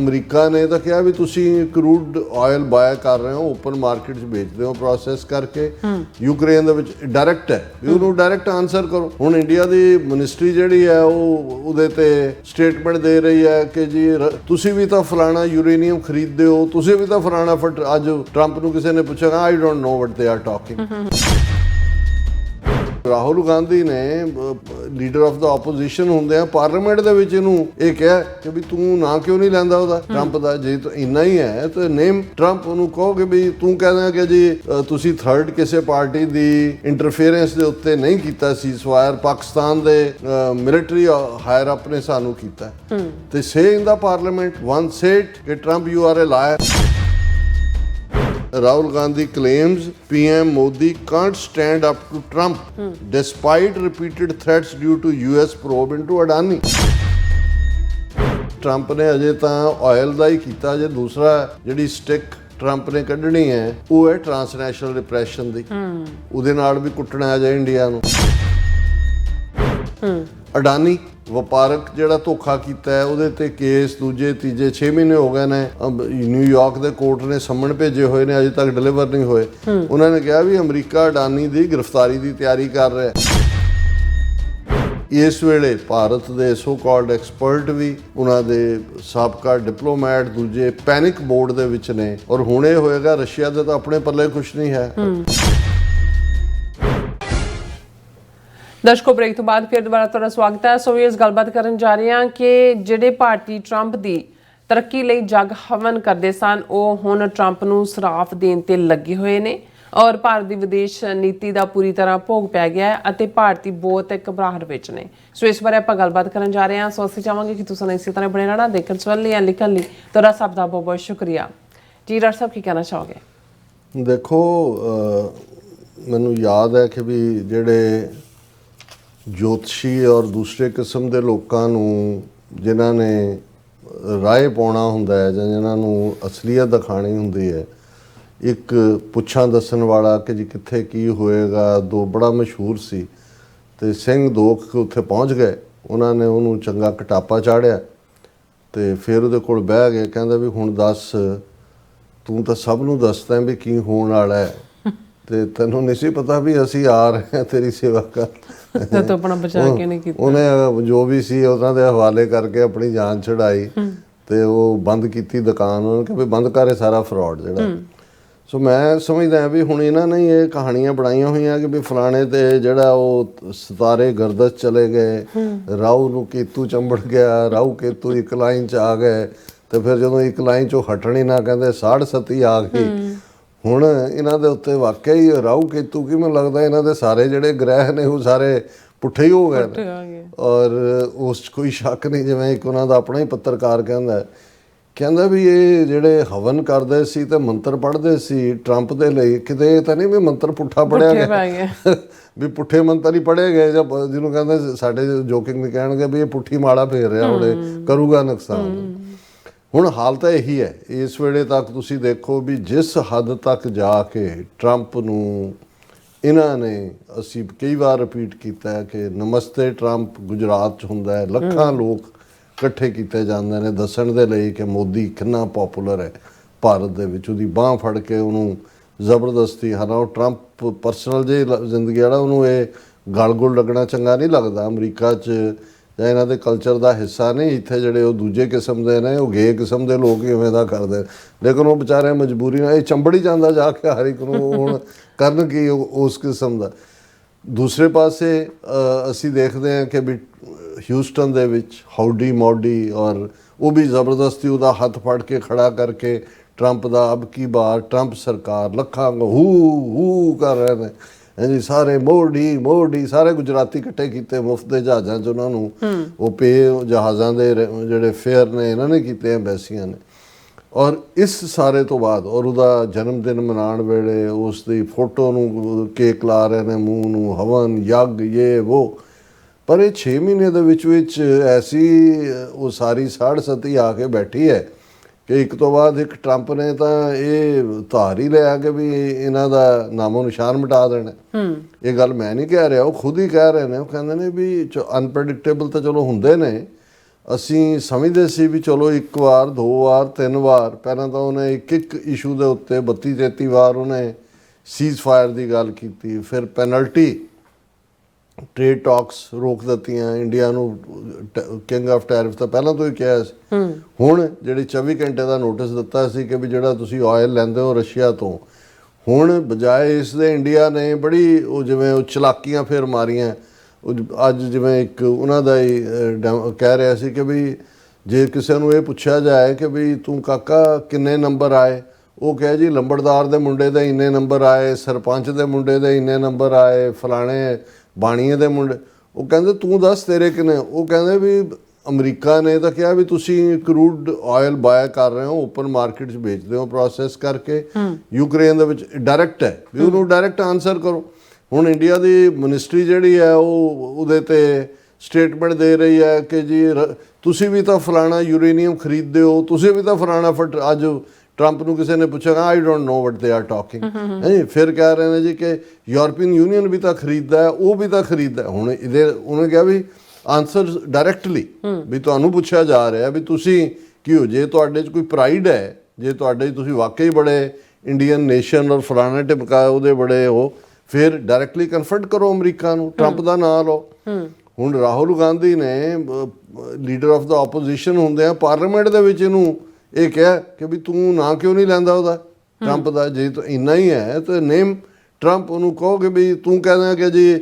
America ਨੇ ਤਾਂ ਕਿਹਾ ਵੀ ਤੁਸੀਂ ਕਰੂਡ ਆਇਲ ਬਾਏ ਕਰ ਰਹੇ ਹੋ, ਓਪਨ ਮਾਰਕੀਟ 'ਚ ਵੇਚਦੇ ਹੋ ਪ੍ਰੋਸੈਸ ਕਰਕੇ, ਯੂਕਰੇਨ ਦੇ ਵਿੱਚ ਡਾਇਰੈਕਟ ਹੈ ਵੀ ਉਹਨੂੰ ਡਾਇਰੈਕਟ ਆਨਸਰ ਕਰੋ। ਹੁਣ ਇੰਡੀਆ ਦੀ ਮਿਨਿਸਟਰੀ ਜਿਹੜੀ ਹੈ ਉਹ ਉਹਦੇ ਤੇ ਸਟੇਟਮੈਂਟ ਦੇ ਰਹੀ ਹੈ ਕਿ ਜੀ ਤੁਸੀਂ ਵੀ ਤਾਂ ਫਲਾਣਾ ਯੂਰੇਨੀਅਮ ਖਰੀਦਦੇ ਹੋ, ਤੁਸੀਂ ਵੀ ਤਾਂ ਫਲਾਣਾ। ਅੱਜ ਟਰੰਪ ਨੂੰ ਕਿਸੇ ਨੇ ਪੁੱਛਿਆ, I don't know what they are talking. Rahul Gandhi ਨੇ ਲੀਡਰ ਆਫ ਦਾ ਆਪੋਜੀਸ਼ਨ ਹੁੰਦੇ ਆ ਪਾਰਲੀਮੈਂਟ ਦੇ ਵਿੱਚ ਇਹਨੂੰ ਇਹ ਕਿਹਾ ਕਿ ਵੀ ਤੂੰ ਨਾਂ ਕਿਉਂ ਨਹੀਂ ਲੈਂਦਾ ਉਹਦਾ, ਟਰੰਪ ਦਾ। ਜੇ ਇੰਨਾ ਹੀ ਹੈ ਤਾਂ ਨੇਮ ਟਰੰਪ। ਉਹਨੂੰ ਕਹੋ ਕਿ ਵੀ ਤੂੰ ਕਹਿੰਦਾ ਕਿ ਜੀ ਤੁਸੀਂ ਥਰਡ ਕਿਸੇ ਪਾਰਟੀ ਦੀ ਇੰਟਰਫੇਰੈਂਸ ਦੇ ਉੱਤੇ ਨਹੀਂ ਕੀਤਾ ਸੀਜ਼ਫਾਇਰ, ਪਾਕਿਸਤਾਨ ਦੇ ਮਿਲਟਰੀ ਹਾਇਰ ਅਪ ਨੇ ਸਾਨੂੰ ਕੀਤਾ। ਤੇ say in the parliament one said ਕਿ Trump you are a liar. Rahul Gandhi claims PM Modi can't stand up to Trump despite repeated threats due to US probe into Adani. Trump ਨੇ ਅਜੇ ਤਾਂ oil ਦਾ ਹੀ ਕੀਤਾ, ਜੇ ਦੂਸਰਾ ਜਿਹੜੀ stick Trump ਨੇ ਕੱਢਣੀ ਹੈ ਉਹ ਹੈ ਟ੍ਰਾਂਸਨੈਸ਼ਨਲ ਰਿਪਰੈਸ਼ਨ ਦੀ। ਉਹਦੇ ਨਾਲ ਵੀ ਕੁੱਟਣਾ ਆ ਜਾਏ ਇੰਡੀਆ ਨੂੰ। ਅਡਾਨੀ ਵਪਾਰਕ ਜਿਹੜਾ ਧੋਖਾ ਕੀਤਾ ਹੈ ਉਹਦੇ ਤੇ ਕੇਸ ਦੂਜੇ ਤੀਜੇ 6 ਮਹੀਨੇ ਹੋ ਗਏ ਨੇ। ਨਿਊਯਾਰਕ ਦੇ ਕੋਰਟ ਨੇ ਸੰਮਣ ਭੇਜੇ ਹੋਏ ਨੇ, ਅਜੇ ਤੱਕ ਡਿਲੀਵਰ ਨਹੀਂ ਹੋਏ। ਉਹਨਾਂ ਨੇ ਕਿਹਾ ਵੀ ਅਮਰੀਕਾ ਅਡਾਨੀ ਦੀ ਗ੍ਰਿਫਤਾਰੀ ਦੀ ਤਿਆਰੀ ਕਰ ਰਿਹਾ। ਇਸ ਵੇਲੇ ਭਾਰਤ ਦੇ ਸੋ ਕਾਲਡ ਐਕਸਪਰਟ ਵੀ, ਉਹਨਾਂ ਦੇ ਸਾਬਕਾ ਡਿਪਲੋਮੈਟ ਦੂਜੇ ਪੈਨਿਕ ਮੋਡ ਦੇ ਵਿੱਚ ਨੇ। ਔਰ ਹੁਣ ਇਹ ਹੋਏਗਾ ਰਸ਼ੀਆ ਦੇ ਤਾਂ ਆਪਣੇ ਪੱਲੇ ਕੁਛ ਨਹੀਂ ਹੈ। ਦਰਸ਼ਕੋ, ਬ੍ਰੇਕ ਤੋਂ ਬਾਅਦ ਫਿਰ ਦੁਬਾਰਾ ਤੁਹਾਡਾ ਸਵਾਗਤ ਹੈ। ਸੋ ਇਸ ਗੱਲਬਾਤ ਕਰਨ ਜਾ ਰਹੇ ਹਾਂ ਕਿ ਜਿਹੜੇ ਭਾਰਤੀ ਟਰੰਪ ਦੀ ਤਰੱਕੀ ਲਈ ਜਗ ਹਵਨ ਕਰਦੇ ਸਨ, ਉਹ ਹੁਣ ਟਰੰਪ ਨੂੰ ਸਰਾਫ ਦੇਣ ਤੇ ਲੱਗੇ ਹੋਏ ਨੇ ਔਰ ਭਾਰਤ ਦੀ ਵਿਦੇਸ਼ ਨੀਤੀ ਦਾ ਪੂਰੀ ਤਰ੍ਹਾਂ ਭੋਗ ਪੈ ਗਿਆ ਹੈ ਅਤੇ ਭਾਰਤੀ ਬਹੁਤ ਘਬਰਾਹਟ ਵਿੱਚ ਨੇ। ਸੋ ਇਸ ਬਾਰੇ ਆਪਾਂ ਗੱਲਬਾਤ ਕਰਨ ਜਾ ਰਹੇ ਹਾਂ। ਸੋ ਅਸੀਂ ਚਾਹਾਂਗੇ ਕਿ ਤੁਸੀਂ ਇਸੇ ਤਰ੍ਹਾਂ ਬਣੇ ਰਹਿਣਾ। ਦੇਖਣ ਸੁਣਨ ਲਈ ਜਾਂ ਲਿਖਣ ਲਈ ਤੁਹਾਡਾ ਸਭ ਦਾ ਬਹੁਤ ਬਹੁਤ ਸ਼ੁਕਰੀਆ ਜੀ। ਡਾਕਟਰ ਸਾਹਿਬ, ਕੀ ਕਹਿਣਾ ਚਾਹੋਗੇ? ਦੇਖੋ, ਮੈਨੂੰ ਯਾਦ ਹੈ ਕਿ ਵੀ ਜਿਹੜੇ ਜੋਤਸ਼ੀ ਔਰ ਦੂਸਰੇ ਕਿਸਮ ਦੇ ਲੋਕਾਂ ਨੂੰ ਜਿਨ੍ਹਾਂ ਨੇ ਰਾਏ ਪਾਉਣਾ ਹੁੰਦਾ ਹੈ ਜਾਂ ਜਿਨ੍ਹਾਂ ਨੂੰ ਅਸਲੀਅਤ ਦਿਖਾਣੀ ਹੁੰਦੀ ਹੈ, ਇੱਕ ਪੁੱਛਾਂ ਦੱਸਣ ਵਾਲਾ ਕਿ ਜੀ ਕਿੱਥੇ ਕੀ ਹੋਏਗਾ, ਦੋ ਬੜਾ ਮਸ਼ਹੂਰ ਸੀ। ਅਤੇ ਸਿੰਘ ਦੋਖ ਉੱਥੇ ਪਹੁੰਚ ਗਏ, ਉਹਨਾਂ ਨੇ ਉਹਨੂੰ ਚੰਗਾ ਕਟਾਪਾ ਚਾੜਿਆ ਅਤੇ ਫਿਰ ਉਹਦੇ ਕੋਲ ਬਹਿ ਗਏ। ਕਹਿੰਦਾ ਵੀ ਹੁਣ ਦੱਸ, ਤੂੰ ਤਾਂ ਸਭ ਨੂੰ ਦੱਸਦਾ ਵੀ ਕੀ ਹੋਣ ਵਾਲਾ ਹੈ ਤੇ ਤੈਨੂੰ ਨਹੀਂ ਸੀ ਪਤਾ ਵੀ ਅਸੀਂ ਆ ਰਹੇ ਹਾਂ ਤੇਰੀ ਸੇਵਾ ਕਰ। ਆਪਣਾ ਬਚਾ ਕੇ ਨਹੀਂ ਕੀਤਾ। ਉਹਨੇ ਜੋ ਵੀ ਸੀ ਉਹਨਾਂ ਦੇ ਹਵਾਲੇ ਕਰਕੇ ਆਪਣੀ ਜਾਨ ਛੁਡਾਈ ਤੇ ਉਹ ਬੰਦ ਕੀਤੀ ਦੁਕਾਨ। ਉਹਨਾਂ ਨੇ ਕਿਹਾ ਵੀ ਬੰਦ ਕਰ, ਸਾਰਾ ਫਰਾਡ ਜਿਹੜਾ। ਸੋ ਮੈਂ ਸਮਝਦਾ ਵੀ ਹੁਣ ਇਹਨਾਂ ਨੇ ਇਹ ਕਹਾਣੀਆਂ ਬਣਾਈਆਂ ਹੋਈਆਂ ਕਿ ਵੀ ਫਲਾਣੇ ਤੇ ਜਿਹੜਾ ਉਹ ਸਿਤਾਰੇ ਗਰਦਸ਼ ਚਲੇ ਗਏ, ਰਾਹੂ ਨੂੰ ਕੇਤੂ ਚੰਬੜ ਗਿਆ, ਰਾਹੂ ਕੇਤੂ ਇੱਕ ਲਾਈਨ 'ਚ ਆ ਗਏ ਤੇ ਫਿਰ ਜਦੋਂ ਇੱਕ ਲਾਈਨ 'ਚੋਂ ਹਟਣੀ ਨਾ ਕਹਿੰਦੇ 67 ਆ ਗਈ। ਹੁਣ ਇਹਨਾਂ ਦੇ ਉੱਤੇ ਵਾਕਿਆ ਹੀ ਰਾਹੂ ਕੇਤੂ ਕੀ, ਮੈਨੂੰ ਲੱਗਦਾ ਇਹਨਾਂ ਦੇ ਸਾਰੇ ਜਿਹੜੇ ਗ੍ਰਹਿ ਨੇ ਉਹ ਸਾਰੇ ਪੁੱਠੇ ਹੀ ਹੋ ਗਏ ਨੇ। ਔਰ ਉਸ 'ਚ ਕੋਈ ਸ਼ੱਕ ਨਹੀਂ। ਜਿਵੇਂ ਇੱਕ ਉਹਨਾਂ ਦਾ ਆਪਣਾ ਹੀ ਪੱਤਰਕਾਰ ਕਹਿੰਦਾ ਵੀ ਇਹ ਜਿਹੜੇ ਹਵਨ ਕਰਦੇ ਸੀ ਤੇ ਮੰਤਰ ਪੜ੍ਹਦੇ ਸੀ ਟਰੰਪ ਦੇ ਲਈ, ਕਿਤੇ ਤਾਂ ਨਹੀਂ ਵੀ ਮੰਤਰ ਪੁੱਠਾ ਪੜ੍ਹਿਆ ਗਿਆ ਵੀ ਪੁੱਠੇ ਮੰਤਰ ਹੀ ਪੜ੍ਹੇ ਗਏ, ਜਾਂ ਜਿਹਨੂੰ ਕਹਿੰਦੇ ਸਾਡੇ ਜੋਕਿੰਗ ਵੀ ਕਹਿਣਗੇ ਵੀ ਇਹ ਪੁੱਠੀ ਮਾਲਾ ਫੇਰ ਰਿਹਾ, ਹੁਣ ਕਰੂਗਾ ਨੁਕਸਾਨ। ਹੁਣ ਹਾਲ ਤਾਂ ਇਹੀ ਹੈ ਇਸ ਵੇਲੇ ਤੱਕ। ਤੁਸੀਂ ਦੇਖੋ ਵੀ ਜਿਸ ਹੱਦ ਤੱਕ ਜਾ ਕੇ ਟਰੰਪ ਨੂੰ ਇਹਨਾਂ ਨੇ, ਅਸੀਂ ਕਈ ਵਾਰ ਰਿਪੀਟ ਕੀਤਾ ਹੈ ਕਿ ਨਮਸਤੇ ਟਰੰਪ ਗੁਜਰਾਤ 'ਚ ਹੁੰਦਾ ਹੈ, ਲੱਖਾਂ ਲੋਕ ਇਕੱਠੇ ਕੀਤੇ ਜਾਂਦੇ ਨੇ ਦੱਸਣ ਦੇ ਲਈ ਕਿ ਮੋਦੀ ਕਿੰਨਾ ਪੋਪੂਲਰ ਹੈ ਭਾਰਤ ਦੇ ਵਿੱਚ। ਉਹਦੀ ਬਾਂਹ ਫੜ ਕੇ ਉਹਨੂੰ ਜ਼ਬਰਦਸਤੀ, ਹਾਲਾਂਕਿ ਉਹ ਟਰੰਪ ਪਰਸਨਲ ਜੇ ਜ਼ਿੰਦਗੀ ਵਾਲਾ, ਉਹਨੂੰ ਇਹ ਗਲ ਗੁਲ ਲੱਗਣਾ ਚੰਗਾ ਨਹੀਂ ਲੱਗਦਾ। ਅਮਰੀਕਾ 'ਚ ਜਾਂ ਇਹਨਾਂ ਦੇ ਕਲਚਰ ਦਾ ਹਿੱਸਾ ਨਹੀਂ। ਇੱਥੇ ਜਿਹੜੇ ਉਹ ਦੂਜੇ ਕਿਸਮ ਦੇ ਨੇ, ਉਹ ਗੇ ਕਿਸਮ ਦੇ ਲੋਕ ਹੀ ਇਵੇਂ ਦਾ ਕਰਦੇ, ਲੇਕਿਨ ਉਹ ਵਿਚਾਰੇ ਮਜਬੂਰੀ ਨਾਲ ਇਹ ਚੰਬੜੀ ਜਾਂਦਾ ਜਾ ਕੇ ਹਰ ਇੱਕ ਨੂੰ। ਹੁਣ ਕਰਨ ਕੀ ਉਸ ਕਿਸਮ ਦਾ। ਦੂਸਰੇ ਪਾਸੇ ਅਸੀਂ ਦੇਖਦੇ ਹਾਂ ਕਿ ਵੀ ਹਿਊਸਟਨ ਦੇ ਵਿੱਚ ਹਾਊਡੀ ਮੋਡੀ, ਔਰ ਉਹ ਵੀ ਜ਼ਬਰਦਸਤੀ ਉਹਦਾ ਹੱਥ ਫੜ ਕੇ ਖੜਾ ਕਰਕੇ ਟਰੰਪ ਦਾ ਅਬ ਕੀ ਬਾਰ ਟਰੰਪ ਸਰਕਾਰ, ਲੱਖਾਂ ਹੂ ਕਰ ਰਹੇ ਨੇ ਜੀ ਸਾਰੇ। ਮੋਡੀ ਸਾਰੇ ਗੁਜਰਾਤੀ ਇਕੱਠੇ ਕੀਤੇ ਮੁਫਤ ਦੇ ਜਹਾਜ਼ਾਂ 'ਚ, ਉਹਨਾਂ ਨੂੰ ਉਹ ਪੇ ਜਹਾਜ਼ਾਂ ਦੇ ਜਿਹੜੇ ਫੇਅਰ ਨੇ ਇਹਨਾਂ ਨੇ ਕੀਤੇ, ਐਮਬੈਸੀਆਂ ਨੇ। ਔਰ ਇਸ ਸਾਰੇ ਤੋਂ ਬਾਅਦ ਔਰ ਉਹਦਾ ਜਨਮ ਦਿਨ ਮਨਾਉਣ ਵੇਲੇ ਉਸ ਦੀ ਫੋਟੋ ਨੂੰ ਕੇਕ ਲਾ ਰਹੇ ਨੇ ਮੂੰਹ ਨੂੰ, ਹਵਨ ਯੱਗ ਇਹ ਉਹ। ਪਰ ਇਹ 6 ਮਹੀਨੇ ਦੇ ਵਿੱਚ ਐਸੀ ਉਹ ਸਾਰੀ ਸਾੜ ਸਤੀ ਆ ਕੇ ਬੈਠੀ ਹੈ ਕਿ ਇੱਕ ਤੋਂ ਬਾਅਦ ਇੱਕ ਟਰੰਪ ਨੇ ਤਾਂ ਇਹ ਧਾਰ ਹੀ ਲਿਆ ਕਿ ਵੀ ਇਹਨਾਂ ਦਾ ਨਾਮੋ ਨਿਸ਼ਾਨ ਮਿਟਾ ਦੇਣਾ। ਇਹ ਗੱਲ ਮੈਂ ਨਹੀਂ ਕਹਿ ਰਿਹਾ, ਉਹ ਖੁਦ ਹੀ ਕਹਿ ਰਹੇ ਨੇ। ਉਹ ਕਹਿੰਦੇ ਨੇ ਵੀ ਅਨਪ੍ਰੈਡਿਕਟੇਬਲ ਤਾਂ ਚਲੋ ਹੁੰਦੇ ਨੇ, ਅਸੀਂ ਸਮਝਦੇ ਸੀ ਵੀ ਚਲੋ ਇੱਕ ਵਾਰ, ਦੋ ਵਾਰ, ਤਿੰਨ ਵਾਰ, ਪਹਿਲਾਂ ਤਾਂ ਉਹਨੇ ਇੱਕ ਇਸ਼ੂ ਦੇ ਉੱਤੇ 32-33 ਵਾਰ ਉਹਨੇ ਸੀਜ਼ ਫਾਇਰ ਦੀ ਗੱਲ ਕੀਤੀ, ਫਿਰ ਪੈਨਲਟੀ ਟ੍ਰੇਡ ਟਾਕਸ ਰੋਕ ਦਿੱਤੀਆਂ, ਇੰਡੀਆ ਨੂੰ ਕਿੰਗ ਆਫ ਟੈਰਿਫ ਤਾਂ ਪਹਿਲਾਂ ਤੋਂ ਹੀ ਕਿਹਾ ਸੀ। ਹੁਣ ਜਿਹੜੀ 24 ਘੰਟੇ ਦਾ ਨੋਟਿਸ ਦਿੱਤਾ ਸੀ ਕਿ ਵੀ ਜਿਹੜਾ ਤੁਸੀਂ ਆਇਲ ਲੈਂਦੇ ਹੋ ਰਸ਼ੀਆ ਤੋਂ, ਹੁਣ ਬਜਾਏ ਇਸ ਦੇ ਇੰਡੀਆ ਨੇ ਬੜੀ ਉਹ ਜਿਵੇਂ ਉਹ ਚਲਾਕੀਆਂ ਫਿਰ ਮਾਰੀਆਂ। ਅੱਜ ਜਿਵੇਂ ਇੱਕ ਉਹਨਾਂ ਦਾ ਹੀ ਕਹਿ ਰਿਹਾ ਸੀ ਕਿ ਵੀ ਜੇ ਕਿਸੇ ਨੂੰ ਇਹ ਪੁੱਛਿਆ ਜਾਏ ਕਿ ਵੀ ਤੂੰ ਕਾਕਾ ਕਿੰਨੇ ਨੰਬਰ ਆਏ, ਉਹ ਕਹੇ ਜੀ ਲੰਬੜਦਾਰ ਦੇ ਮੁੰਡੇ ਦੇ ਇੰਨੇ ਨੰਬਰ ਆਏ, ਸਰਪੰਚ ਦੇ ਮੁੰਡੇ ਦੇ ਇੰਨੇ ਨੰਬਰ ਆਏ, ਫਲਾਣੇ ਬਾਣੀਏ ਦੇ ਮੁੰਡੇ, ਉਹ ਕਹਿੰਦੇ ਤੂੰ ਦੱਸ ਤੇਰੇ ਕਿੰਨੇ। ਉਹ ਕਹਿੰਦੇ ਵੀ ਅਮਰੀਕਾ ਨੇ ਤਾਂ ਕਿਹਾ ਵੀ ਤੁਸੀਂ ਕਰੂਡ ਆਇਲ ਬਾਏ ਕਰ ਰਹੇ ਹੋ, ਓਪਨ ਮਾਰਕੀਟ 'ਚ ਵੇਚਦੇ ਹੋ ਪ੍ਰੋਸੈਸ ਕਰਕੇ, ਯੂਕਰੇਨ ਦੇ ਵਿੱਚ ਡਾਇਰੈਕਟ ਹੈ ਵੀ ਉਹਨੂੰ ਡਾਇਰੈਕਟ ਆਨਸਰ ਕਰੋ। ਹੁਣ ਇੰਡੀਆ ਦੀ ਮਿਨਿਸਟਰੀ ਜਿਹੜੀ ਹੈ ਉਹ ਉਹਦੇ 'ਤੇ ਸਟੇਟਮੈਂਟ ਦੇ ਰਹੀ ਹੈ ਕਿ ਜੀ ਤੁਸੀਂ ਵੀ ਤਾਂ ਫਲਾਣਾ ਯੂਰੇਨੀਅਮ ਖਰੀਦਦੇ ਹੋ, ਤੁਸੀਂ ਵੀ ਤਾਂ ਫਲਾਣਾ ਅੱਜ ਟਰੰਪ ਨੂੰ ਕਿਸੇ ਨੇ ਪੁੱਛਿਆ I don't know what they are talking, ਫਿਰ ਕਹਿ ਰਹੇ ਨੇ ਜੀ ਕਿ ਯੂਰਪੀਅਨ ਯੂਨੀਅਨ ਵੀ ਤਾਂ ਖਰੀਦਦਾ ਹੈ, ਉਹ ਵੀ ਤਾਂ ਖਰੀਦਦਾ। ਹੁਣ ਇਹਦੇ ਉਹਨੇ ਕਿਹਾ ਵੀ ਆਨਸਰ ਡਾਇਰੈਕਟਲੀ ਵੀ ਤੁਹਾਨੂੰ ਪੁੱਛਿਆ ਜਾ ਰਿਹਾ ਵੀ ਤੁਸੀਂ ਕੀ ਹੋ, ਜੇ ਤੁਹਾਡੇ 'ਚ ਕੋਈ ਪ੍ਰਾਈਡ ਹੈ, ਜੇ ਤੁਹਾਡੇ ਤੁਸੀਂ ਵਾਕਈ ਬੜੇ ਇੰਡੀਅਨ ਨੇਸ਼ਨ ਔਰ ਫਲਾਣਾ ਟਿਮਕਾ ਉਹਦੇ ਬੜੇ ਹੋ, ਫਿਰ ਡਾਇਰੈਕਟਲੀ ਕਨਫਰਟ ਕਰੋ ਅਮਰੀਕਾ ਨੂੰ, ਟਰੰਪ ਦਾ ਨਾਂ ਲਓ। ਹੁਣ ਰਾਹੁਲ ਗਾਂਧੀ ਨੇ ਲੀਡਰ ਆਫ ਦਾ ਆਪੋਜੀਸ਼ਨ ਹੁੰਦਿਆਂ ਪਾਰਲੀਮੈਂਟ ਦੇ ਵਿੱਚ ਇਹਨੂੰ ਇਹ ਕਿਹਾ ਕਿ ਵੀ ਤੂੰ ਨਾਂ ਕਿਉਂ ਨਹੀਂ ਲੈਂਦਾ ਉਹਦਾ, ਟਰੰਪ ਦਾ, ਜੇ ਤਾਂ ਇੰਨਾ ਹੀ ਹੈ ਤਾਂ ਨੇਮ ਟਰੰਪ। ਉਹਨੂੰ ਕਹੋ ਕਿ ਵੀ ਤੂੰ ਕਹਿੰਦਾ ਕਿ ਜੀ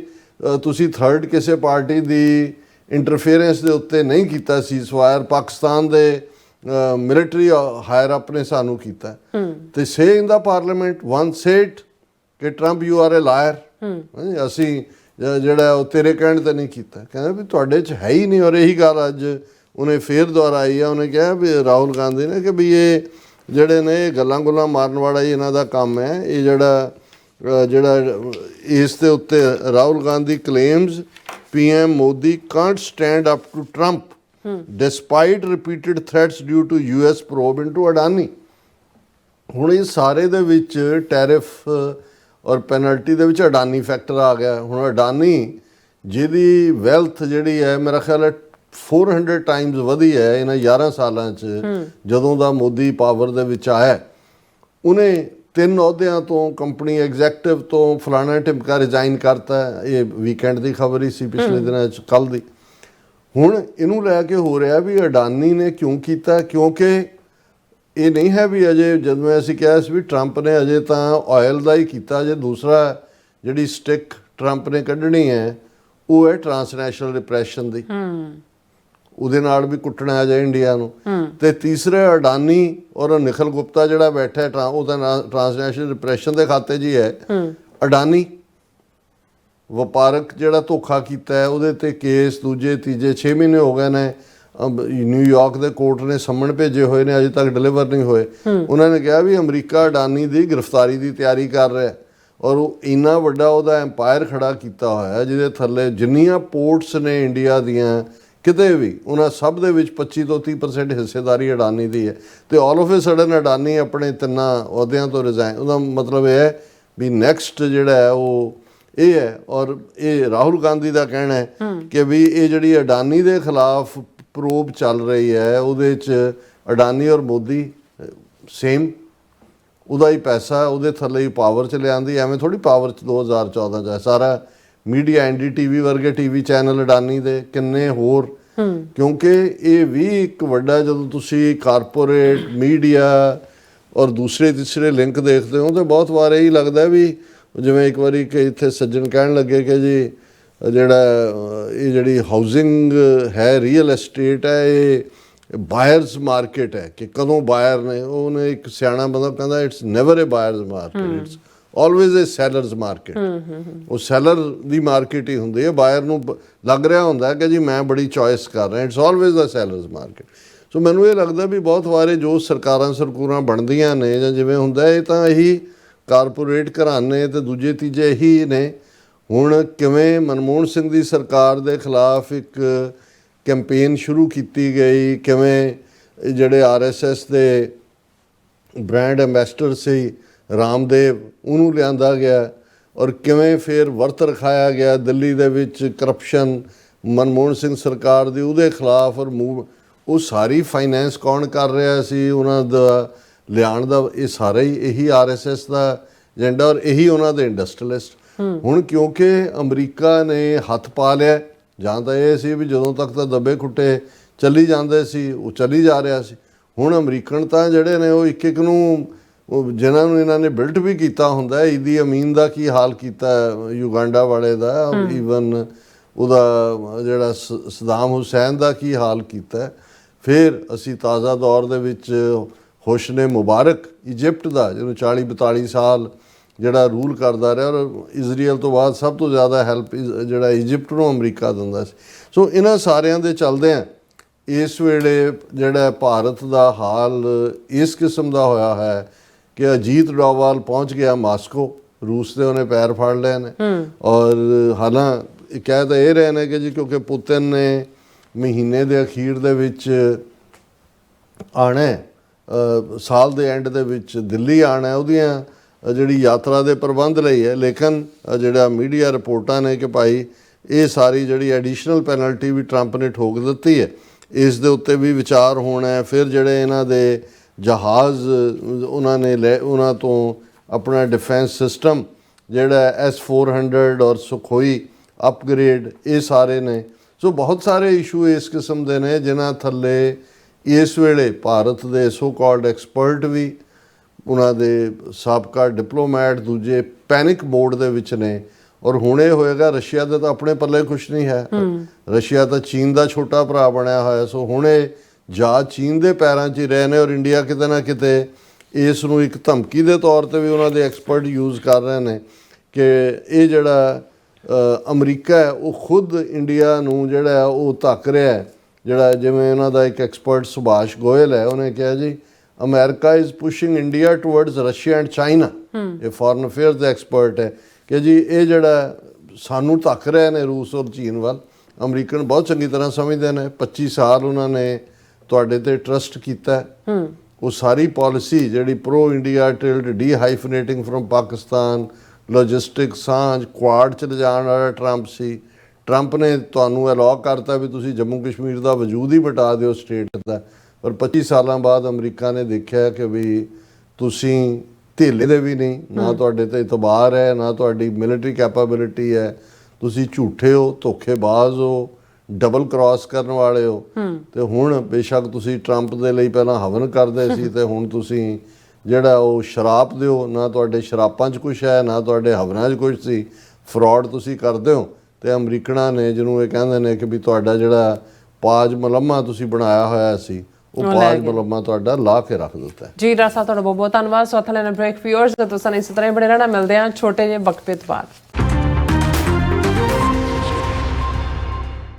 ਤੁਸੀਂ ਥਰਡ ਕਿਸੇ ਪਾਰਟੀ ਦੀ ਇੰਟਰਫੇਰੈਂਸ ਦੇ ਉੱਤੇ ਨਹੀਂ ਕੀਤਾ ਸੀਜ਼ਫਾਇਰ, ਪਾਕਿਸਤਾਨ ਦੇ ਮਿਲਟਰੀ ਹਾਇਰ ਅਪ ਨੇ ਸਾਨੂੰ ਕੀਤਾ, ਤੇ say in the parliament one said ਕਿ Trump you are a liar, ਅਸੀਂ ਜਿਹੜਾ ਉਹ ਤੇਰੇ ਕਹਿਣ ਤੇ ਨਹੀਂ ਕੀਤਾ। ਕਹਿੰਦਾ ਵੀ ਤੁਹਾਡੇ 'ਚ ਹੈ ਹੀ ਨਹੀਂ। ਔਰ ਇਹੀ ਗੱਲ ਅੱਜ ਉਹਨੇ ਫੇਰ ਦੁਹਰਾਈ ਆ। ਉਹਨੇ ਕਿਹਾ ਵੀ ਰਾਹੁਲ ਗਾਂਧੀ ਨੇ ਕਿ ਵੀ ਇਹ ਜਿਹੜੇ ਨੇ ਇਹ ਗੱਲਾਂ ਗੁੱਲਾਂ ਮਾਰਨ ਵਾਲਾ ਹੀ ਇਹਨਾਂ ਦਾ ਕੰਮ ਹੈ। ਇਹ ਜਿਹੜਾ ਇਸ ਦੇ ਉੱਤੇ Rahul Gandhi claims PM Modi can't stand up to Trump despite repeated threats due to US probe into Adani. ਹੁਣ ਇਹ ਸਾਰੇ ਦੇ ਵਿੱਚ ਟੈਰਿਫ ਔਰ ਪੈਨਲਟੀ ਦੇ ਵਿੱਚ ਅਡਾਨੀ ਫੈਕਟਰ ਆ ਗਿਆ। ਹੁਣ ਅਡਾਨੀ ਜਿਹਦੀ ਵੈਲਥ ਜਿਹੜੀ ਹੈ ਮੇਰਾ ਖਿਆਲ ਹੈ 400 ਟਾਈਮਸ ਵਧੀ ਹੈ ਇਹਨਾਂ 11 ਸਾਲਾਂ 'ਚ ਜਦੋਂ ਦਾ ਮੋਦੀ ਪਾਵਰ ਦੇ ਵਿੱਚ ਆਇਆ। ਉਹਨੇ 3 ਅਹੁਦਿਆਂ ਤੋਂ, ਕੰਪਨੀ ਐਗਜ਼ੈਕਟਿਵ ਤੋਂ ਫਲਾਣਾ ਟਿਮਕਾ ਰਿਜ਼ਾਈਨ ਕਰਤਾ। ਇਹ ਵੀਕਐਂਡ ਦੀ ਖਬਰ ਹੀ ਸੀ ਪਿਛਲੇ ਦਿਨਾਂ 'ਚ, ਕੱਲ੍ਹ ਦੀ। ਹੁਣ ਇਹਨੂੰ ਲੈ ਕੇ ਹੋ ਰਿਹਾ ਵੀ ਅਡਾਨੀ ਨੇ ਕਿਉਂ ਕੀਤਾ, ਕਿਉਂਕਿ ਇਹ ਨਹੀਂ ਹੈ ਵੀ ਅਜੇ ਜਦੋਂ ਅਸੀਂ ਕਿਹਾ ਸੀ ਵੀ ਟਰੰਪ ਨੇ ਅਜੇ ਤਾਂ ਆਇਲ ਦਾ ਹੀ ਕੀਤਾ, ਅਜੇ ਦੂਸਰਾ ਜਿਹੜੀ ਸਟਿਕ ਟਰੰਪ ਨੇ ਕੱਢਣੀ ਹੈ ਉਹ ਹੈ ਟਰਾਂਸਨੈਸ਼ਨਲ ਰਿਪਰੈਸ਼ਨ ਦੀ, ਉਹਦੇ ਨਾਲ ਵੀ ਕੁੱਟਣਾ ਅਜੇ ਇੰਡੀਆ ਨੂੰ। ਤੇ ਤੀਸਰੇ ਅਡਾਨੀ ਔਰ ਨਿਖਿਲ ਗੁਪਤਾ ਜਿਹੜਾ ਬੈਠਾ ਉਹ ਤਾਂ ਟਰਾਂਸਨੈਸ਼ਨਲ ਰਿਪਰੈਸ਼ਨ ਦੇ ਖਾਤੇ 'ਚ ਹੀ ਹੈ। ਅਡਾਨੀ ਵਪਾਰਕ ਜਿਹੜਾ ਧੋਖਾ ਕੀਤਾ ਹੈ ਉਹਦੇ ਤੇ ਕੇਸ ਦੂਜੇ ਤੀਜੇ 6 ਮਹੀਨੇ ਹੋ ਗਏ ਨੇ। ਨਿਊਯਾਰਕ ਦੇ ਕੋਰਟ ਨੇ ਸੰਮਣ ਭੇਜੇ ਹੋਏ ਨੇ, ਅਜੇ ਤੱਕ ਡਿਲੀਵਰ ਨਹੀਂ ਹੋਏ। ਉਹਨਾਂ ਨੇ ਕਿਹਾ ਵੀ ਅਮਰੀਕਾ ਅਡਾਨੀ ਦੀ ਗ੍ਰਿਫਤਾਰੀ ਦੀ ਤਿਆਰੀ ਕਰ ਰਿਹਾ ਔਰ ਉਹ ਇੰਨਾ ਵੱਡਾ ਉਹਦਾ ਐਮਪਾਇਰ ਖੜਾ ਕੀਤਾ ਹੋਇਆ ਜਿਹਦੇ ਥੱਲੇ ਜਿੰਨੀਆਂ ਪੋਰਟਸ ਨੇ ਇੰਡੀਆ ਦੀਆਂ ਕਿਤੇ ਵੀ, ਉਹਨਾਂ ਸਭ ਦੇ ਵਿੱਚ 25 ਤੋਂ 30% ਹਿੱਸੇਦਾਰੀ ਅਡਾਨੀ ਦੀ ਹੈ। ਤੇ all of A sudden Adani ਆਪਣੇ 3 ਅਹੁਦਿਆਂ ਤੋਂ ਰਿਜ਼ਾਈਨ, ਉਹਦਾ ਮਤਲਬ ਇਹ ਹੈ ਵੀ ਨੈਕਸਟ ਜਿਹੜਾ ਹੈ ਉਹ ਇਹ ਹੈ। ਔਰ ਇਹ ਰਾਹੁਲ ਗਾਂਧੀ ਦਾ ਕਹਿਣਾ ਹੈ ਕਿ ਵੀ ਇਹ ਜਿਹੜੀ ਅਡਾਨੀ ਦੇ ਖਿਲਾਫ ਪ੍ਰੋਬ ਚੱਲ ਰਹੀ ਹੈ ਉਹਦੇ 'ਚ ਅਡਾਨੀ ਔਰ ਮੋਦੀ ਸੇਮ, ਉਹਦਾ ਹੀ ਪੈਸਾ, ਉਹਦੇ ਥੱਲੇ ਹੀ ਪਾਵਰ 'ਚ ਲਿਆਂਦੀ। ਐਵੇਂ ਥੋੜ੍ਹੀ ਪਾਵਰ 'ਚ 2014 'ਚ ਸਾਰਾ ਮੀਡੀਆ NDTV ਵਰਗੇ TV ਚੈਨਲ ਅਡਾਨੀ ਦੇ, ਕਿੰਨੇ ਹੋਰ, ਕਿਉਂਕਿ ਇਹ ਵੀ ਇੱਕ ਵੱਡਾ, ਜਦੋਂ ਤੁਸੀਂ ਕਾਰਪੋਰੇਟ ਮੀਡੀਆ ਔਰ ਦੂਸਰੇ ਤੀਸਰੇ ਲਿੰਕ ਦੇਖਦੇ ਹੋ ਤਾਂ ਬਹੁਤ ਵਾਰ ਇਹੀ ਲੱਗਦਾ ਵੀ ਜਿਵੇਂ ਇੱਕ ਵਾਰੀ ਕਿ ਇੱਥੇ ਸੱਜਣ ਕਹਿਣ ਲੱਗੇ ਕਿ ਜੀ ਇਹ ਜਿਹੜੀ ਹਾਊਸਿੰਗ ਹੈ, ਰੀਅਲ ਐਸਟੇਟ ਹੈ, ਇਹ ਬਾਇਰਸ ਮਾਰਕੀਟ ਹੈ ਕਿ ਕਦੋਂ ਬਾਇਰ ਨੇ। ਉਹਨੇ ਇੱਕ ਸਿਆਣਾ ਬੰਦਾ ਕਹਿੰਦਾ it's never A buyers market, it's always A sellers market. ਉਹ ਸੈਲਰ ਦੀ ਮਾਰਕੀਟ ਹੀ ਹੁੰਦੀ ਹੈ। ਬਾਇਰ ਨੂੰ ਲੱਗ ਰਿਹਾ ਹੁੰਦਾ ਕਿ ਜੀ ਮੈਂ ਬੜੀ ਚੋਇਸ ਕਰ ਰਿਹਾ, it's always the sellers market. So ਮੈਨੂੰ ਇਹ ਲੱਗਦਾ ਵੀ ਬਹੁਤ ਵਾਰੇ ਜੋ ਸਰਕਾਰਾਂ ਬਣਦੀਆਂ ਨੇ ਜਾਂ ਜਿਵੇਂ ਹੁੰਦਾ, ਇਹ ਤਾਂ ਇਹੀ ਕਾਰਪੋਰੇਟ ਘਰਾਣੇ ਤੇ ਦੂਜੇ ਤੀਜੇ ਇਹੀ ਨੇ। ਹੁਣ ਕਿਵੇਂ ਮਨਮੋਹਨ ਸਿੰਘ ਦੀ ਸਰਕਾਰ ਦੇ ਖਿਲਾਫ ਇੱਕ ਕੈਂਪੇਨ ਸ਼ੁਰੂ ਕੀਤੀ ਗਈ, ਕਿਵੇਂ ਜਿਹੜੇ RSS ਦੇ ਬ੍ਰਾਂਡ ਐਂਬੈਸਡਰ ਸੀ ਰਾਮਦੇਵ, ਉਹਨੂੰ ਲਿਆਂਦਾ ਗਿਆ ਔਰ ਕਿਵੇਂ ਫਿਰ ਵਰਤ ਰਖਾਇਆ ਗਿਆ ਦਿੱਲੀ ਦੇ ਵਿੱਚ ਕਰਪਸ਼ਨ ਮਨਮੋਹਨ ਸਿੰਘ ਸਰਕਾਰ ਦੀ, ਉਹਦੇ ਖਿਲਾਫ ਔਰ ਉਹ ਸਾਰੀ ਫਾਈਨੈਂਸ ਕੌਣ ਕਰ ਰਿਹਾ ਸੀ ਉਹਨਾਂ ਦਾ ਲਿਆਉਣ ਦਾ, ਇਹ ਸਾਰਾ ਹੀ ਇਹੀ ਆਰਐਸਐਸ ਦਾ ਏਜੰਡਾ ਔਰ ਇਹੀ ਉਹਨਾਂ ਦੇ ਇੰਡਸਟਰੀਅਲਿਸਟ। ਹੁਣ ਕਿਉਂਕਿ ਅਮਰੀਕਾ ਨੇ ਹੱਥ ਪਾ ਲਿਆ, ਜਾਂ ਤਾਂ ਇਹ ਸੀ ਵੀ ਜਦੋਂ ਤੱਕ ਤਾਂ ਦੱਬੇ ਕੁੱਟੇ ਚੱਲੀ ਜਾਂਦੇ ਸੀ ਉਹ ਚੱਲੀ ਜਾ ਰਿਹਾ ਸੀ। ਹੁਣ ਅਮਰੀਕਨ ਤਾਂ ਜਿਹੜੇ ਨੇ ਉਹ ਇੱਕ ਇੱਕ ਨੂੰ, ਜਿਨ੍ਹਾਂ ਨੂੰ ਇਹਨਾਂ ਨੇ ਬਿਲਟ ਵੀ ਕੀਤਾ ਹੁੰਦਾ, ਈਦੀ ਅਮੀਨ ਦਾ ਕੀ ਹਾਲ ਕੀਤਾ ਯੂਗਾਂਡਾ ਵਾਲੇ ਦਾ, ਈਵਨ ਉਹਦਾ ਜਿਹੜਾ ਸਦਾਮ ਹੁਸੈਨ ਦਾ ਕੀ ਹਾਲ ਕੀਤਾ। ਫਿਰ ਅਸੀਂ ਤਾਜ਼ਾ ਦੌਰ ਦੇ ਵਿੱਚ ਹੁਸਨੇ ਮੁਬਾਰਕ ਇਜਿਪਟ ਦਾ, ਜਿਹਨੂੰ 40-42 ਸਾਲ ਜਿਹੜਾ ਰੂਲ ਕਰਦਾ ਰਿਹਾ, ਔਰ ਇਜ਼ਰਾਈਲ ਤੋਂ ਬਾਅਦ ਸਭ ਤੋਂ ਜ਼ਿਆਦਾ ਹੈਲਪ ਜਿਹੜਾ ਇਜਿਪਟ ਨੂੰ ਅਮਰੀਕਾ ਦਿੰਦਾ ਸੀ। ਸੋ ਇਹਨਾਂ ਸਾਰਿਆਂ ਦੇ ਚੱਲਦਿਆਂ ਇਸ ਵੇਲੇ ਜਿਹੜਾ ਭਾਰਤ ਦਾ ਹਾਲ ਇਸ ਕਿਸਮ ਦਾ ਹੋਇਆ ਹੈ ਕਿ ਅਜੀਤ ਡੋਵਾਲ ਪਹੁੰਚ ਗਿਆ ਮਾਸਕੋ, ਰੂਸ ਦੇ ਉਹਨੇ ਪੈਰ ਫੜ ਲਏ ਨੇ। ਔਰ ਹਾਲਾਂ ਕਹਿ ਤਾਂ ਇਹ ਰਹੇ ਨੇ ਕਿ ਜੀ ਕਿਉਂਕਿ ਪੁਤਿਨ ਨੇ ਮਹੀਨੇ ਦੇ ਅਖੀਰ ਦੇ ਵਿੱਚ ਆਉਣਾ, ਸਾਲ ਦੇ ਐਂਡ ਦੇ ਵਿੱਚ ਦਿੱਲੀ ਆਉਣਾ, ਉਹਦੀਆਂ ਜਿਹੜੀ ਯਾਤਰਾ ਦੇ ਪ੍ਰਬੰਧ ਲਈ ਹੈ। ਲੇਕਿਨ ਜਿਹੜਾ ਮੀਡੀਆ ਰਿਪੋਰਟਾਂ ਨੇ ਕਿ ਭਾਈ ਇਹ ਸਾਰੀ ਜਿਹੜੀ ਐਡੀਸ਼ਨਲ ਪੈਨਲਟੀ ਵੀ ਟਰੰਪ ਨੇ ਠੋਕ ਦਿੱਤੀ ਹੈ, ਇਸ ਦੇ ਉੱਤੇ ਵੀ ਵਿਚਾਰ ਹੋਣਾ ਹੈ। ਫਿਰ ਜਿਹੜੇ ਇਹਨਾਂ ਦੇ ਜਹਾਜ਼ ਉਹਨਾਂ ਨੇ ਉਹਨਾਂ ਤੋਂ ਆਪਣਾ ਡਿਫੈਂਸ ਸਿਸਟਮ ਜਿਹੜਾ S-400 ਔਰ ਸੁਖੋਈ ਅਪਗ੍ਰੇਡ, ਇਹ ਸਾਰੇ ਨੇ। ਸੋ ਬਹੁਤ ਸਾਰੇ ਇਸ਼ੂ ਇਸ ਕਿਸਮ ਦੇ ਨੇ ਜਿਨ੍ਹਾਂ ਥੱਲੇ ਇਸ ਵੇਲੇ ਭਾਰਤ ਦੇ ਸੋ ਕਾਲਡ ਐਕਸਪਰਟ ਵੀ, ਉਹਨਾਂ ਦੇ ਸਾਬਕਾ ਡਿਪਲੋਮੈਟ ਦੂਜੇ ਪੈਨਿਕ ਮੋਡ ਦੇ ਵਿੱਚ ਨੇ। ਔਰ ਹੁਣ ਇਹ ਹੋਏਗਾ, ਰਸ਼ੀਆ ਦੇ ਤਾਂ ਆਪਣੇ ਪੱਲੇ ਕੁਛ ਨਹੀਂ ਹੈ, ਰਸ਼ੀਆ ਤਾਂ ਚੀਨ ਦਾ ਛੋਟਾ ਭਰਾ ਬਣਿਆ ਹੋਇਆ। ਸੋ ਹੁਣ ਇਹ ਜਾਂ ਚੀਨ ਦੇ ਪੈਰਾਂ 'ਚ ਹੀ ਰਹੇ ਨੇ, ਔਰ ਇੰਡੀਆ ਕਿਤੇ ਨਾ ਕਿਤੇ ਇਸ ਨੂੰ ਇੱਕ ਧਮਕੀ ਦੇ ਤੌਰ ਤੇ ਵੀ ਉਹਨਾਂ ਦੇ ਐਕਸਪਰਟ ਯੂਜ਼ ਕਰ ਰਹੇ ਨੇ ਕਿ ਇਹ ਜਿਹੜਾ ਅਮਰੀਕਾ ਹੈ ਉਹ ਖੁਦ ਇੰਡੀਆ ਨੂੰ ਜਿਹੜਾ ਉਹ ਧੱਕ ਰਿਹਾ ਹੈ। ਜਿਹੜਾ ਜਿਵੇਂ ਉਹਨਾਂ ਦਾ ਇੱਕ ਐਕਸਪਰਟ ਸੁਭਾਸ਼ ਗੋਇਲ ਹੈ, ਉਹਨੇ ਕਿਹਾ ਜੀ America is ਪੁਸ਼ਿੰਗ India towards Russia and China. ਇਹ ਫੋਰਨ ਅਫੇਅਰਸ ਦਾ ਐਕਸਪਰਟ ਹੈ ਕਿ ਜੀ ਇਹ ਜਿਹੜਾ ਸਾਨੂੰ ਧੱਕ ਰਹੇ ਨੇ ਰੂਸ ਔਰ ਚੀਨ ਵੱਲ। ਅਮਰੀਕਨ ਬਹੁਤ ਚੰਗੀ ਤਰ੍ਹਾਂ ਸਮਝਦੇ ਨੇ, 25 ਸਾਲ ਉਹਨਾਂ ਨੇ ਤੁਹਾਡੇ ਤੇ ਟਰਸਟ ਕੀਤਾ। ਉਹ ਸਾਰੀ ਪਾਲਿਸੀ ਜਿਹੜੀ pro India tilted dehyphenating from Pakistan, logistic ਸਾਂਝ, ਕੁਆਡ 'ਚ ਲਿਜਾਣ ਵਾਲਾ ਟਰੰਪ ਸੀ। ਟਰੰਪ ਨੇ ਤੁਹਾਨੂੰ ਅਲਾਉ ਕਰਤਾ ਵੀ ਤੁਸੀਂ ਜੰਮੂ ਕਸ਼ਮੀਰ ਦਾ ਵਜੂਦ ਹੀ ਮਿਟਾ ਦਿਓ ਸਟੇਟ ਦਾ। ਪਰ 25 ਸਾਲਾਂ ਬਾਅਦ ਅਮਰੀਕਾ ਨੇ ਦੇਖਿਆ ਕਿ ਵੀ ਤੁਸੀਂ ਧੇਲੇ ਦੇ ਵੀ ਨਹੀਂ, ਨਾ ਤੁਹਾਡੇ ਤੇ ਇਤਬਾਰ ਹੈ, ਨਾ ਤੁਹਾਡੀ ਮਿਲਟਰੀ ਕੈਪੇਬਿਲਿਟੀ ਹੈ, ਤੁਸੀਂ ਝੂਠੇ ਹੋ, ਧੋਖੇਬਾਜ਼ ਹੋ, ਡਬਲ ਕ੍ਰਾਸ ਕਰਨ ਵਾਲੇ ਹੋ। ਤੇ ਹੁਣ ਬੇਸ਼ੱਕ ਤੁਸੀਂ ਟਰੰਪ ਦੇ ਲਈ ਪਹਿਲਾਂ ਹਵਨ ਕਰਦੇ ਸੀ, ਤੇ ਹੁਣ ਤੁਸੀਂ ਜਿਹੜਾ ਉਹ ਸ਼ਰਾਪ ਦਿਓ, ਨਾ ਤੁਹਾਡੇ ਸ਼ਰਾਪਾਂ 'ਚ ਕੁਛ ਹੈ, ਨਾ ਤੁਹਾਡੇ ਹਵਨਾਂ 'ਚ ਕੁਛ ਸੀ, ਫਰਾਡ ਤੁਸੀਂ ਕਰਦੇ ਹੋ। ਤੇ ਅਮਰੀਕਨਾਂ ਨੇ, ਜਿਹਨੂੰ ਇਹ ਕਹਿੰਦੇ ਨੇ ਕਿ ਵੀ ਤੁਹਾਡਾ ਜਿਹੜਾ ਪਾਜ ਮਲਮਾ ਤੁਸੀਂ ਬਣਾਇਆ ਹੋਇਆ ਸੀ, ਉਹ ਪਾਜ ਮਲਮਾ ਤੁਹਾਡਾ ਲਾ ਕੇ ਰੱਖ ਦਿੱਤਾ। ਜੀ ਡਾਕਟਰ ਸਾਹਿਬ, ਤੁਹਾਡਾ ਬਹੁਤ ਬਹੁਤ ਧੰਨਵਾਦ। ਸੋ ਅਥਲੇ ਬ੍ਰੇਕ ਵਿਊਅਰਸ, ਤੁਸੀਂ ਇਸੇ ਤਰ੍ਹਾਂ ਹੀ ਬਣੇ ਰਹਿਣਾ। ਮਿਲਦੇ ਹਾਂ ਛੋਟੇ ਜਿਹੇ ਵਕਤ ਬਾਅਦ।